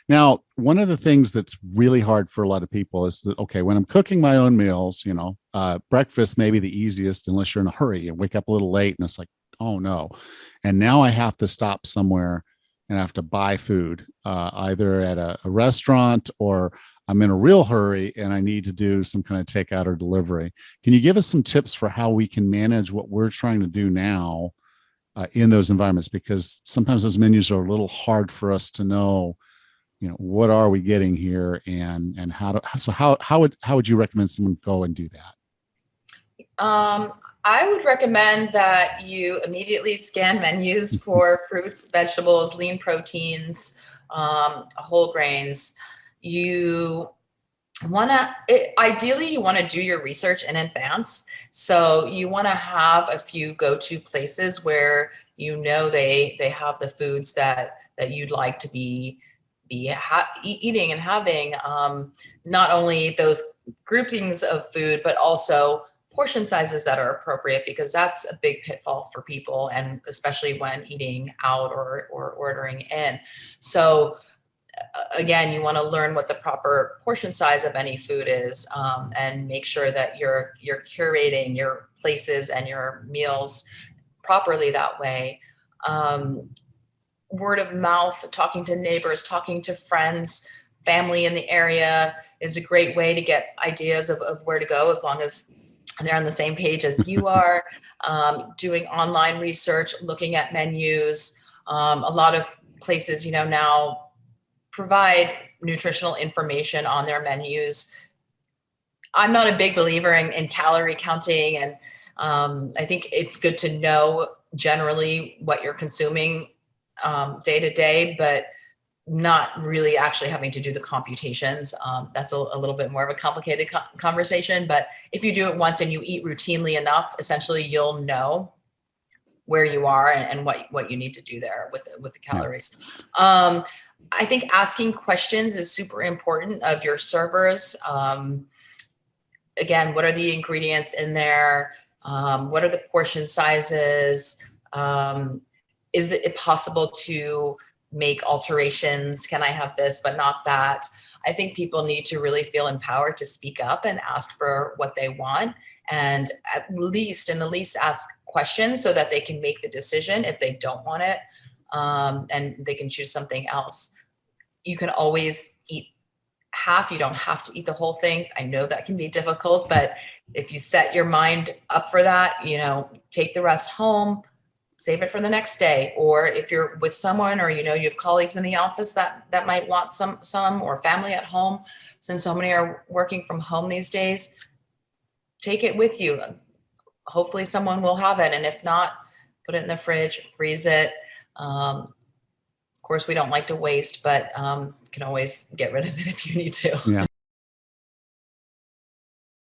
Now, one of the things that's really hard for a lot of people is that, okay, when I'm cooking my own meals, breakfast may be the easiest unless you're in a hurry and wake up a little late and it's like, oh no. And now I have to stop somewhere and I have to buy food, either at a restaurant or I'm in a real hurry and I need to do some kind of takeout or delivery. Can you give us some tips for how we can manage what we're trying to do now in those environments? Because sometimes those menus are a little hard for us to know, what are we getting here, and how would you recommend someone go and do that? I would recommend that you immediately scan menus for fruits, vegetables, lean proteins, whole grains. You want to, ideally, you want to do your research in advance. So you want to have a few go-to places where they have the foods that you'd like to be eating and having. Not only those groupings of food, but also portion sizes that are appropriate, because that's a big pitfall for people, and especially when eating out or ordering in. So again, you want to learn what the proper portion size of any food is, and make sure that you're curating your places and your meals properly that way. Word of mouth, talking to neighbors, talking to friends, family in the area is a great way to get ideas of where to go, as long as they're on the same page as you are. Doing online research, looking at menus. A lot of places, now provide nutritional information on their menus. I'm not a big believer in calorie counting, and I think it's good to know generally what you're consuming day to day, but not really actually having to do the computations. That's a little bit more of a complicated conversation, but if you do it once and you eat routinely enough, essentially you'll know where you are and what you need to do there with the Yeah. calories. I think asking questions is super important of your servers. Again, what are the ingredients in there? What are the portion sizes? Is it possible to make alterations? Can I have this but not that? I think people need to really feel empowered to speak up and ask for what they want, and in the least ask questions so that they can make the decision if they don't want it, and they can choose something else. You can always eat half. You don't have to eat the whole thing. I know that can be difficult, but if you set your mind up for that, take the rest home, save it for the next day. Or if you're with someone, or you have colleagues in the office that might want some, or family at home, since so many are working from home these days, take it with you. Hopefully someone will have it, and if not, put it in the fridge, freeze it. Of course, we don't like to waste, but you can always get rid of it if you need to. Yeah.